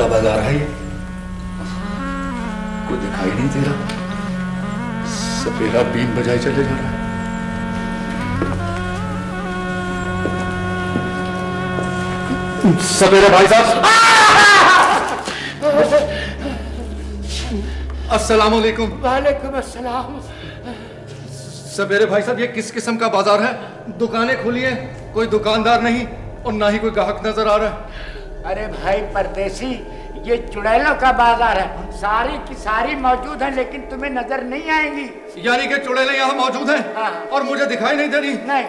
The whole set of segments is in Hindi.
का बाजार है ये? कोई दिखाई नहीं दे रहा, सपेरा बीन बजाए चले जा रहा है। सपेरे भाई साहब, अस्सलाम वालेकुम। वालेकुम अस्सलाम। सपेरे भाई साहब, ये किस किस्म का बाजार है? दुकानें खुली हैं, कोई दुकानदार नहीं और ना ही कोई ग्राहक नजर आ रहा है। अरे भाई परदेसी, ये चुड़ैलों का बाजार है, सारी की सारी मौजूद है, लेकिन तुम्हें नजर नहीं आएंगी। यानी कि चुड़ैलें यहाँ मौजूद हैं? हाँ। और मुझे दिखाई नहीं दे रही? नहीं।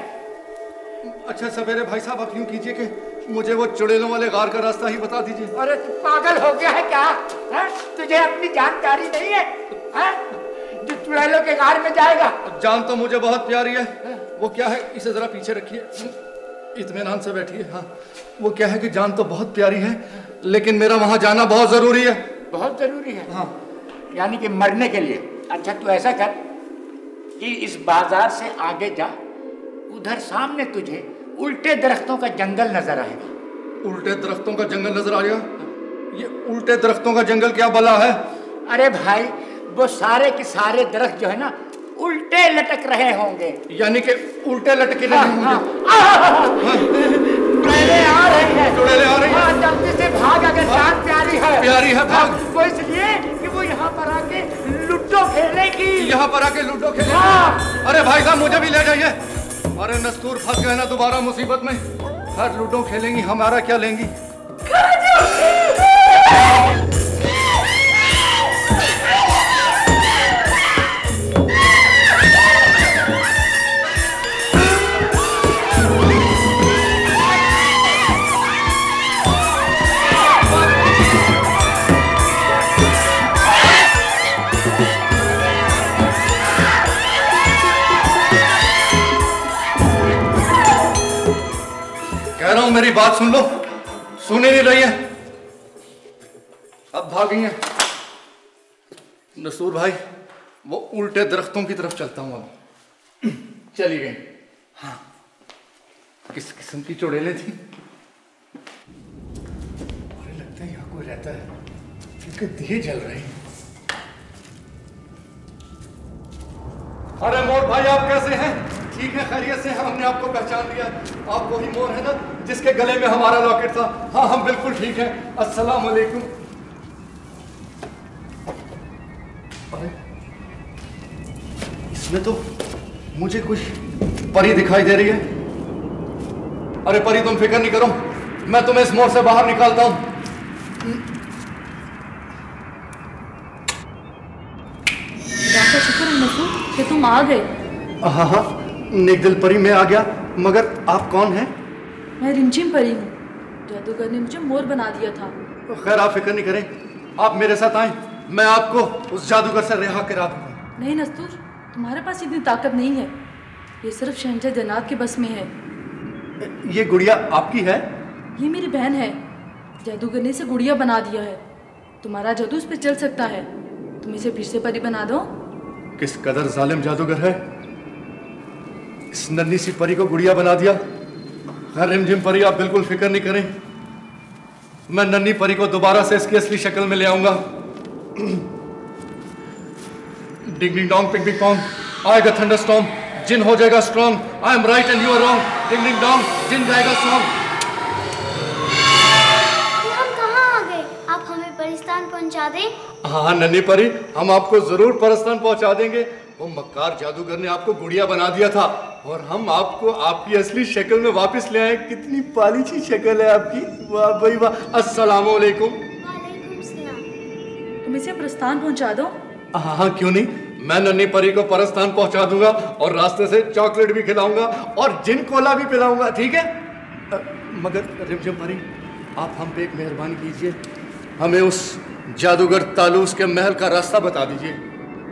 अच्छा सपेरे भाई साहब, आप यूं कीजिए कि मुझे वो चुड़ैलों वाले गार का रास्ता ही बता दीजिए। अरे तू पागल हो गया है क्या? है? तुझे अपनी जानकारी नहीं है? जो चुड़ैलों के गार में जाएगा? जान तो मुझे बहुत प्यारी है। वो क्या है, इसे जरा पीछे रखिए, इत्मीनान से बैठिए। हाँ, वो क्या है कि जान तो बहुत प्यारी है, लेकिन मेरा वहां जाना बहुत जरूरी है। बहुत जरूरी है? हाँ। यानी कि मरने के लिए? अच्छा तू ऐसा कर कि इस बाजार से आगे जा, उधर सामने तुझे उल्टे दरख्तों का जंगल नजर आएगा। उल्टे दरख्तों का जंगल नजर आएगा? ये उल्टे दरख्तों का जंगल क्या भला है? अरे भाई, वो सारे के सारे दरख्त जो है ना, उल्टे लटक रहे होंगे। यानी कि उल्टे लटके रहे होंगे। चुड़ैलें आ रही है। चुड़ैलें आ रही है? जल्दी से भाग, अगर जान प्यारी है। प्यारी है, भाग। वो इसलिए कि वो यहाँ पर आके लूडो खेलेगी। यहाँ पर आके लूडो खेलेगी? अरे भाई साहब, मुझे भी ले जाइए। अरे नस्तूर, फंस गए ना दोबारा मुसीबत में। हर लूडो खेलेंगी, हमारा क्या लेंगी? कह रहा हूं मेरी बात सुन लो, सुन ही नहीं रही है। अब भागी है। नसूर भाई, वो उल्टे दरख्तों की तरफ चलता हूं। अब चली गई। हाँ, किस किस्म की चुड़ैलें थी? मुझे लगता है यहाँ कोई रहता है, क्योंकि दिए जल रहे हैं। अरे मोर भाई, आप कैसे हैं? ठीक है, खैरियत से? हमने आपको पहचान लिया। आप वही मोर है ना जिसके गले में हमारा लॉकेट था? हाँ, हम बिल्कुल ठीक हैं। अस्सलाम वालेकुम। अरे इसमें तो मुझे कुछ परी दिखाई दे रही है। अरे परी, तुम फिक्र नहीं करो, मैं तुम्हें इस मोर से बाहर निकालता हूं। शुक्र है नसूर कि तुम आ गए। हाँ हाँ, नेक दिल परी, मैं आ गया। मगर आप कौन हैं? मैं रिमझिम परी हूँ। जादूगर ने मुझे मोर बना दिया था। खैर, आप फिक्र नहीं करें, आप मेरे साथ आए, मैं आपको उस जादूगर से रिहा करा दूंगा। नहीं नस्तूर, तुम्हारे पास इतनी ताकत नहीं है, ये सिर्फ शहंशाह जन्नात के बस में है। ये गुड़िया आपकी है? ये मेरी बहन है। जादूगर ने इसे गुड़िया बना दिया है। तुम्हारा जादू इस पे चल सकता है, तुम इसे फिर से परी बना दो। किस कदर जालिम जादूगर है, इस नन्ही सी परी को गुड़िया बना दिया। खैर रिमझिम परी, आप बिल्कुल फिक्र नहीं करें, मैं नन्ही परी को दोबारा से इसकी असली शक्ल में ले आऊंगा। Ding ding dong, ping ping pong, आएगा थंडरस्टॉर्म, जिन हो जाएगा strong. I am right and you are wrong. Ding ding dong, जिन जाएगा स्ट्रॉन्ग। हम कहाँ आ गए? आप हमें परिस्तान पहुंचा दें। हाँ नन्ही परी, हम आपको जरूर परस्तान पहुंचा देंगे। वो मक्कार जादूगर ने आपको गुड़िया बना दिया था और हम आपको आपकी असली शक्ल में वापस ले आए। कितनी पाली सी शक्ल है आपकी, वाह भाई वाह। अस्सलाम वालेकुम। वालेकुम सलाम। तुम इसे प्रस्थान पहुंचा दो। हाँ हाँ, क्यों नहीं, मैं नन्ही परी को परस्तान पहुंचा दूंगा और रास्ते से चॉकलेट भी खिलाऊंगा और जिन कोला भी पिलाऊंगा, ठीक है? मगर रिमझिम परी, आप हम पे एक मेहरबानी कीजिए, हमें उस जादूगर तालूस के महल का रास्ता बता दीजिए।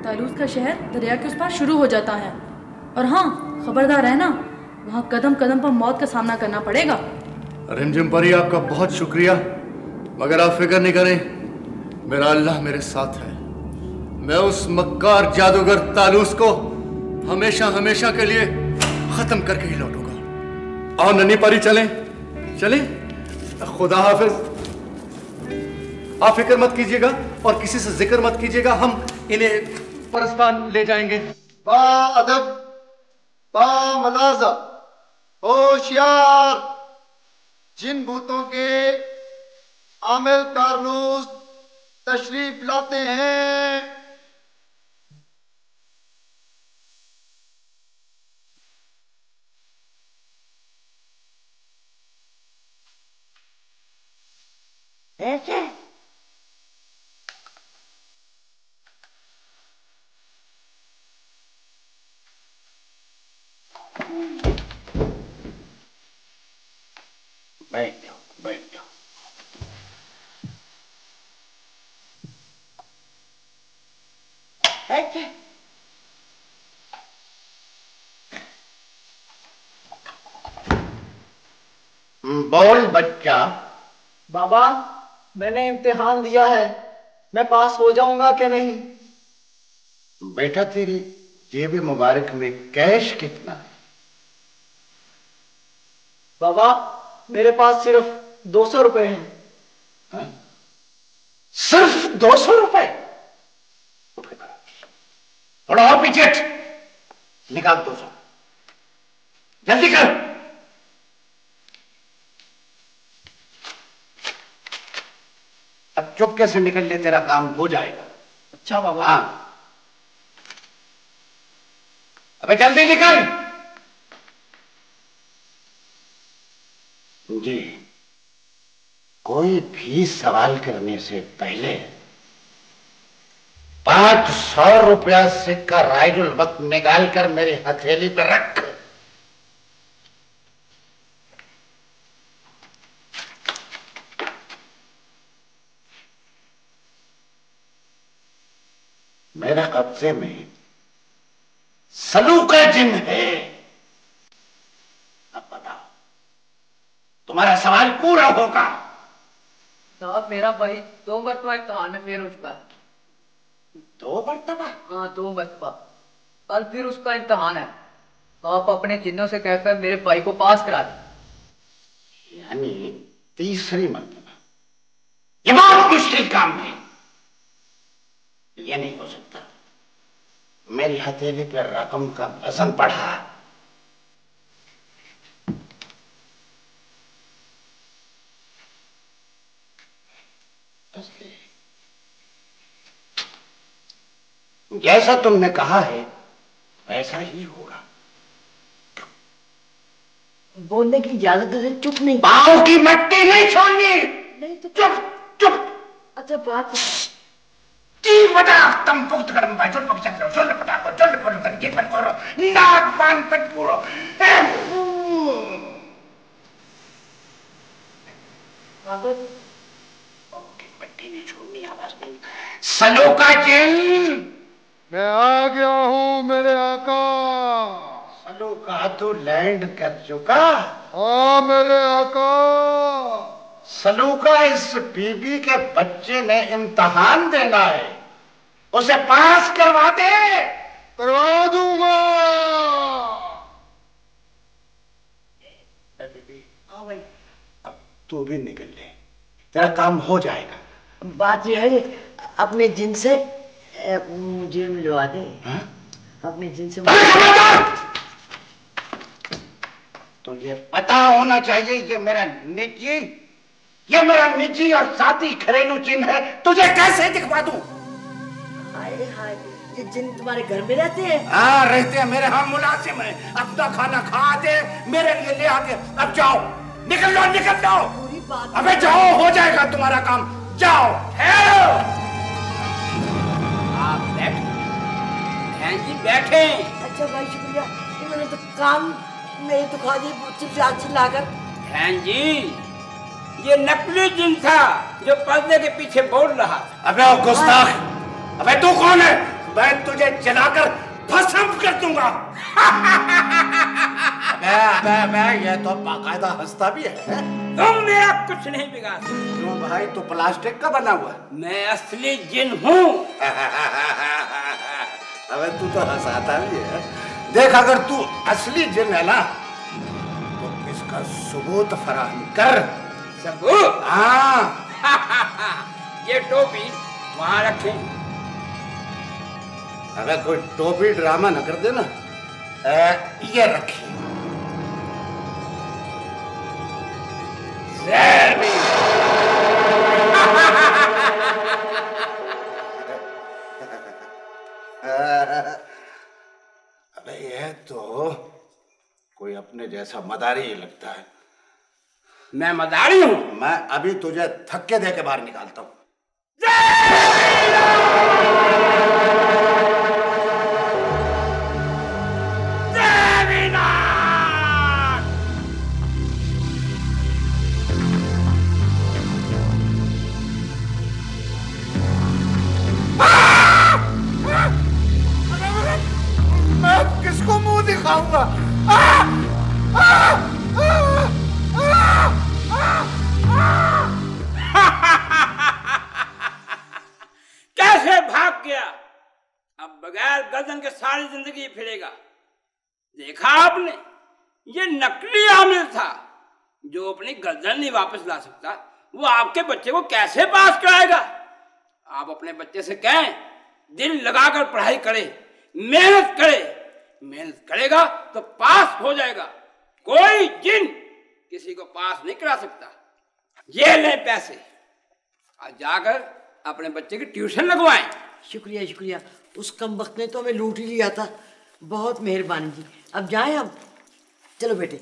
तालूस का शहर दरिया के उस पार शुरू हो जाता है। और हाँ, खबरदार है ना, वहाँ कदम कदम पर मौत का सामना करना पड़ेगा। रिमझिम परी, आपका बहुत शुक्रिया, मगर आप फिक्र नहीं करें, मेरा अल्लाह मेरे साथ है। मैं उस मक्कार जादूगर तालूस को हमेशा हमेशा के लिए खत्म करके ही लौटूंगा। आओ नन्ही परी, चलें चलें। खुदा हाफिज। आप फिक्र मत कीजिएगा और किसी से जिक्र मत कीजिएगा, हम इन्हें परस्तान ले जाएंगे। बा अदब, बा मलाजा, होशियार, जिन भूतों के आमिल कारनूस तशरीफ लाते हैं। बैठ जाओ, बैठ जाओ। बोल बच्चा। बाबा, मैंने इम्तिहान दिया है, मैं पास हो जाऊंगा कि नहीं? बेटा तेरी जेब मुबारक में कैश कितना है? बाबा, मेरे पास सिर्फ 200 रुपए हैं। सिर्फ 200 रुपए? थोड़ा और पीछे निकाल 200, जल्दी कर। अब चुपके से निकल ले, तेरा काम हो जाएगा। अच्छा बाबा। हाँ, अबे जल्दी निकल। जी, कोई भी सवाल करने से पहले 500 रुपया सिक्का राइजुल वक्त निकाल कर मेरी हथेली पर रख। मेरे कब्जे में सलूका जिन है। अब बताओ, तुम्हारा सवाल पूरा होगा। साहब, मेरा भाई 2 मरतबा इम्तिहान में फेल हो चुका है। 2 मरतबा? हाँ, 2 मरतबा। कल फिर उसका इम्तिहान है। आप अपने जिन्नों से कहकर मेरे भाई को पास करा दें। यानी तीसरी मरतबा? ये बहुत मुश्किल काम है, ये नहीं हो सकता। मेरी हथेली पर रकम का वजन बढ़ा। जैसा तुमने कहा है वैसा ही होगा। बोलने की इजाजत है, चुप नहीं। पाँव की मट्टी नहीं छोड़नी। नहीं तो चुप चुप। अच्छा बात। की बता तम पुख्त करम भाई चल पक चल चल पटा को चल पड़ कर के पर करो नाक पान तक पूरो। की मट्टी नहीं छोड़नी, आवाज नहीं। सलूका जिन, मैं आ गया हूँ मेरे आका। सलूका तो लैंड कर चुका। हाँ मेरे आका। सलूका, इस बीबी के बच्चे ने इम्तिहान देना है, उसे पास करवा दे। करवा दूंगा। बीबी, हाँ भाई, अब तू भी निकल ले, तेरा काम हो जाएगा। बात यह है, अपने जिन से मुझे मिलवा दे। अपने जिन से तुझे पता होना चाहिए ये मेरा निजी और साथी घरेलू चिन्ह है। तुझे कैसे दिखवा दूं? हाय हाय, ये जिन तुम्हारे घर में रहते हैं? हाँ रहते हैं, मेरे हम मुलाजिम हैं। अपना खाना खाते मेरे लिए ले आते। अब जाओ, निकल लो निकल लो। पूरी बात। अबे जाओ, हो जाएगा तुम्हारा काम, जाओ। हेलो, आप बैठे। बहन जी बैठे। अच्छा भाई, शुक्रिया। इन्होंने तो काम मेरे तो खा दिए चिल्लाकर। बहन जी, ये नकली जिन था जो पर्दे के पीछे बोल रहा था। अबे ओ गुस्ताख, अबे तू कौन है? मैं तुझे जलाकर भस्म कर दूंगा। अबे ये तो बाकायदा हंसता भी है। तुम मेरा कुछ नहीं बिगाड़ सकते। क्यों भाई, तू प्लास्टिक का बना हुआ? मैं असली जिन हूँ। अबे तू तो हंसाता भी है। देख, अगर तू असली जिन है ना तो इसका सबूत फराहम कर। सबूत? हाँ। ये टोपी वहां रखें। अगर कोई टोपी ड्रामा न कर देना, ये रखिए। अबे ये तो कोई अपने जैसा मदारी ही लगता है। मैं मदारी हूं? मैं अभी तुझे धक्के दे के बाहर निकालता हूं। मैं किसको मुंह दिखाऊंगा? कैसे भाग गया? अब बगैर गर्दन के सारी जिंदगी फिरेगा। देखा आपने, ये नकली आमिर था जो अपनी गर्दन नहीं वापस ला सकता, वो आपके बच्चे को कैसे पास कराएगा? आप अपने बच्चे से कहें दिल लगाकर पढ़ाई करे, मेहनत करे। मेहनत करेगा तो पास हो जाएगा। कोई जिन किसी को पास नहीं करा सकता। ये ले पैसे, आज जाकर अपने बच्चे की ट्यूशन लगवाएं। शुक्रिया शुक्रिया, उस कम वक्त ने तो हमें लूट ही लिया था। बहुत मेहरबानी जी। अब जाएं हम? चलो बेटे।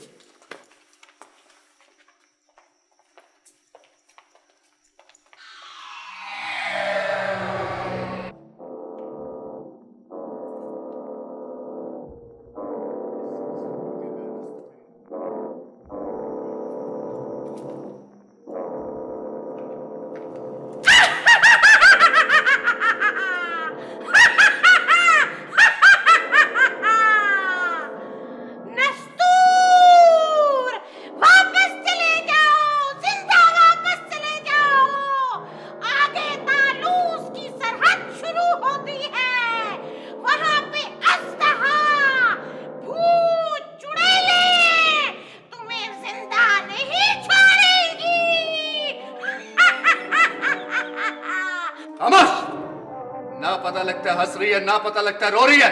हंस रही है, ना पता लगता रो रही है।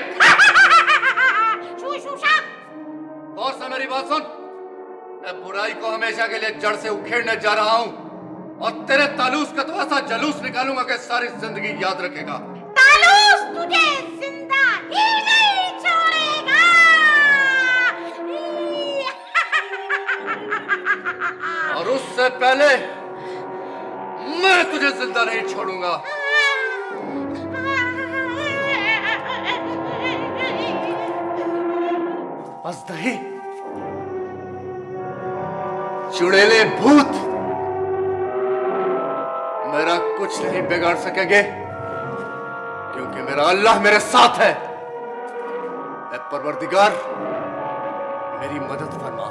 और से मेरी बात सुन, मैं बुराई को हमेशा के लिए जड़ से उखेड़ने जा रहा हूँ और तेरे तालूस का तो ऐसा जलूस निकालूंगा कि सारी जिंदगी याद रखेगा। तालूस तुझे जिंदा ही नहीं छोड़ेगा। और उससे पहले मैं तुझे जिंदा नहीं छोड़ूंगा। बस दही चुड़ैले भूत मेरा कुछ नहीं बिगाड़ सकेंगे, क्योंकि मेरा अल्लाह मेरे साथ है। ऐ परवरदिगार, मेरी मदद फरमा।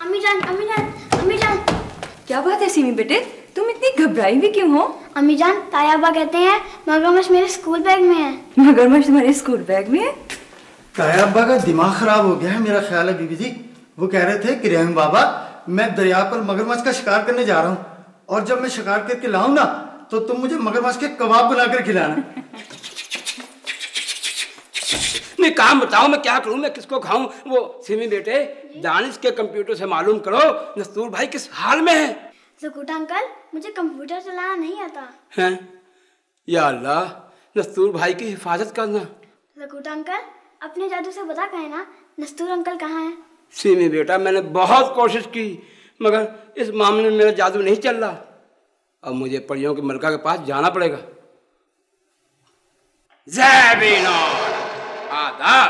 अम्मी जान, अम्मी जान, अम्मी जान। क्या बात है सिमी बेटे, तुम इतनी घबराई हुई क्यों हो? अम्मी जान, ताया अब्बा कहते हैं मगरमच्छ मेरे स्कूल बैग में है। मगरमच्छ तुम्हारे स्कूल बैग में है? ताया अब्बा का दिमाग खराब हो गया है, मेरा ख्याल है बीबी जी। वो कह रहे थे कि रहम बाबा, मैं दरिया पर मगरमच्छ का शिकार करने जा रहा हूँ, और जब मैं शिकार करके लाऊं ना तो तुम मुझे मगरमच्छ के कबाब बनाकर खिलाना। मैं काम बताओ, मैं क्या करूं, मैं किसको खाऊं? वो सिमी बेटे, दानिश के कंप्यूटर से मालूम करो नस्तूर भाई किस हाल में है। ज़कूटा अंकल, मुझे कंप्यूटर चलाना नहीं आता। हैं? या अल्लाह, नस्तूर भाई की हिफाजत करना। ज़कूटा अंकल, अपने जादू से बता कहे ना नस्तूर अंकल कहाँ हैं? सिमी बेटा, मैंने बहुत कोशिश की मगर इस मामले में मेरा जादू नहीं चल रहा। अब मुझे परियों की मलका के पास जाना पड़ेगा। आदाब,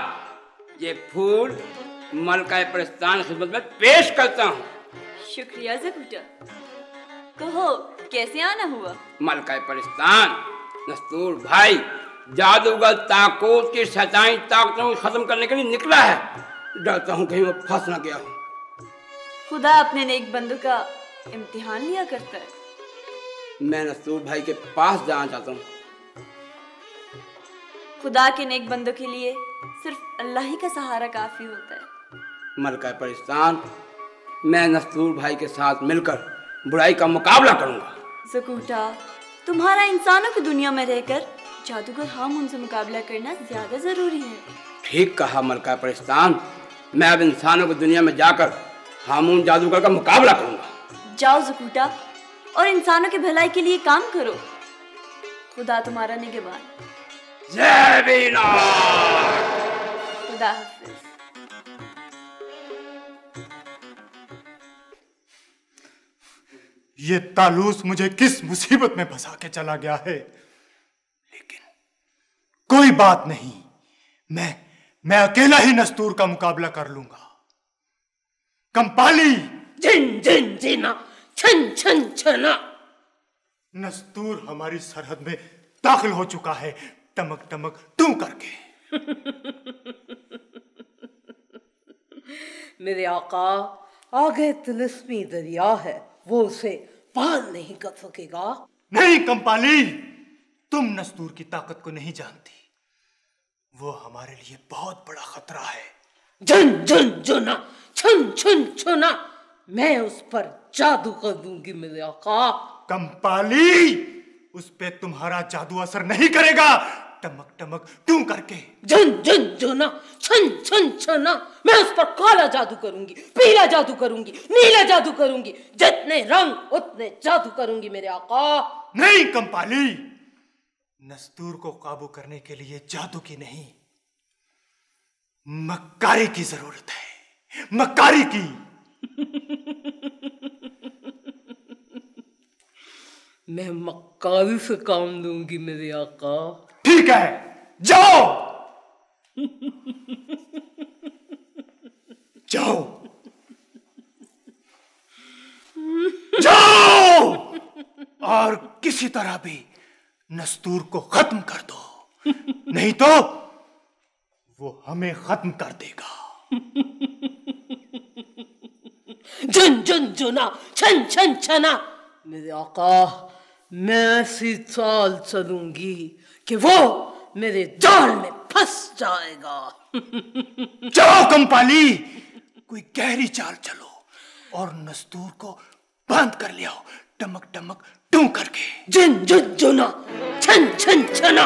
ये फूल मलका परिस्तान खिदमत में पेश करता हूँ। शुक्रिया ज़कूटा। कहो कैसे आना हुआ? मलका परिस्तान नस्तूर भाई जादूगर ताकूत की शैतानी ताकतों को खत्म करने के लिए निकला है। डरता हूँ कहीं वो फंस ना गया हो। खुदा अपने नेक बंदों का इम्तिहान लिया करता है। मैं नस्तूर भाई के पास जाना चाहता हूँ। खुदा के नेक बंदों के लिए सिर्फ अल्लाह ही का सहारा काफी होता है। मलका परिस्तान, मैं नस्तूर भाई के साथ मिलकर बुराई का मुकाबला करूंगा। ज़कूटा, तुम्हारा इंसानों की दुनिया में रहकर जादूगर हामून से मुकाबला करना ज्यादा जरूरी है। ठीक कहा मलका परिस्तान, मैं अब इंसानों की दुनिया में जाकर हामून जादूगर का मुकाबला करूंगा। जाओ ज़कूटा, और इंसानों की भलाई के लिए काम करो। खुदा तुम्हारा निगहबान। जय बीना। खुदा हाफिज। ये तालूस मुझे किस मुसीबत में फंसा के चला गया है, लेकिन कोई बात नहीं, मैं अकेला ही नस्तूर का मुकाबला कर लूंगा। कंपाली, जिन जिन जिना, छन छन छना। नस्तूर हमारी सरहद में दाखिल हो चुका है, टमक टमक टू करके। मेरे आका, आगे तिलिस्मी दरिया है, वो उसे पार नहीं कर सकेगा। नहीं कंपाली, तुम नस्तूर की ताकत को नहीं जानती, वो हमारे लिए बहुत बड़ा खतरा है। जन जन जुना, छन छन छुना, मैं उस पर जादू कर दूंगी मेरे आका। कंपाली, उस पे तुम्हारा जादू असर नहीं करेगा, टमक टमक टू करके। जन जन जुना, छन छन छना, मैं उस पर काला जादू करूंगी, पीला जादू करूंगी, नीला जादू करूंगी, जितने रंग उतने जादू करूंगी मेरे आका। नहीं कंपाली, नस्तूर को काबू करने के लिए जादू की नहीं, मक्कारी की जरूरत है, मक्कारी की। मैं मक्कारी से काम लूंगी मेरे आका। ठीक है, जाओ। जाओ जाओ, और किसी तरह भी नस्तूर को खत्म कर दो, नहीं तो वो हमें खत्म कर देगा। जन जन जुना, छन छन छना, मेरे आका, मैं ऐसी चाल चलूंगी कि वो मेरे जाल में फंस जाएगा। जाओ कंपाली, कोई गहरी चाल चलो और नस्तूर को बंद कर ले आओ, टमक टमक टू करके। जिन जुन जुना, छन छन छना।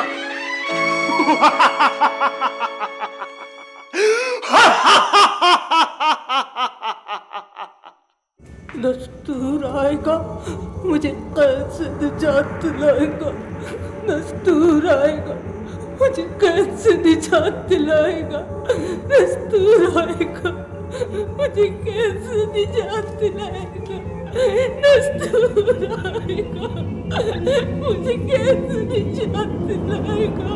नस्तूर आएगा, मुझे कैद से निजात दिलाएगा। नस्तूर आएगा, मुझे कैद से निजात दिलाएगा। नस्तूर आएगा, मुझे कैद से निजात दिलाएगा। नस्तूर आएगा, मुझे कैद से निजात दिलाएगा।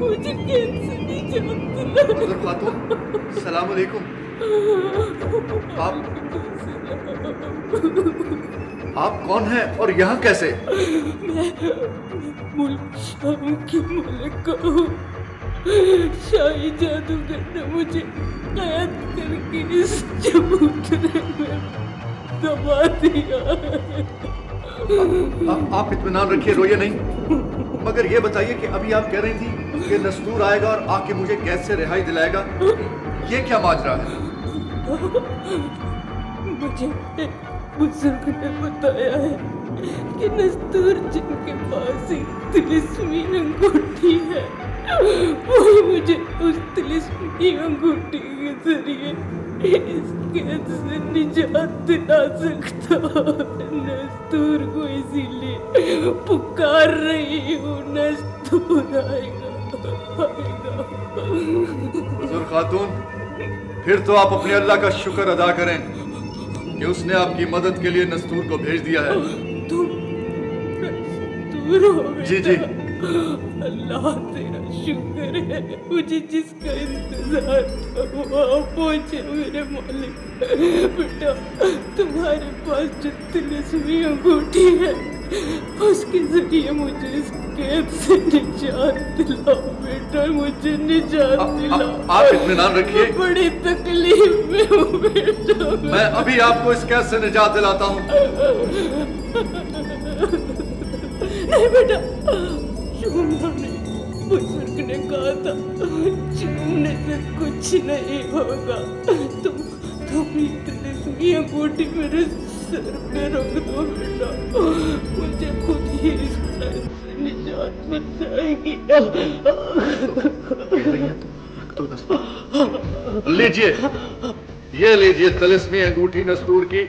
मुझे कैसे नहीं खातून, सलाम अलैकुम। आप कौन हैं और यहाँ कैसे? मैं मुल्क शाम की मलिका हूँ। शाही जादूगर ने मुझे कैद करके इस चबूतरे में दबा दिया है। आप इत्मीनान रखिए, रोइए नहीं। मगर ये बताइए कि अभी आप कह रही थी कि नस्तूर आएगा और आके मुझे कैद से रिहाई दिलाएगा, ये क्या माजरा है? मुझे बुजुर्ग ने बताया है कि नस्तूर जिनके पास एक तिलिस्मी अंगूठी है, वो मुझे उस तिलिस्मी अंगूठी के जरिए इस कैद से निजात दिला सकता है। नस्तूर को इसीलिए पुकार रही हूँ। नस्तूर आएगा, आएगा। हुजूर खातून, फिर तो आप अपने अल्लाह का शुक्र अदा करें कि उसने आपकी मदद के लिए नस्तूर को भेज दिया है। तुम नस्तूर हो बेटा? जी जी। अल्लाह तेरा शुक्र है, मुझे जिसका इंतजार था वो पहुंचे मेरे मालिक। बेटा, तुम्हारे पास जो तिलिस्मी अंगूठी है उसके जरिए मुझे इस कैद से निजात दिलाओ बेटा, मुझे निजात दिलाओ। आप इत्मीनान रखिए, बड़ी तकलीफ में हूँ बेटा। मैं अभी आपको इस कैद से निजात दिलाता हूँ। नहीं बेटा, चूमना नहीं, बुजुर्ग ने कहा था चूमने से कुछ नहीं होगा। तुम ये अंगूठी मेरे सर पे रख दो बेटा, मुझे खुद ही इस कैद से निजात मिल जाएगी। लीजिए, ये लीजिए तिलिस्मी अंगूठी नस्तूर की,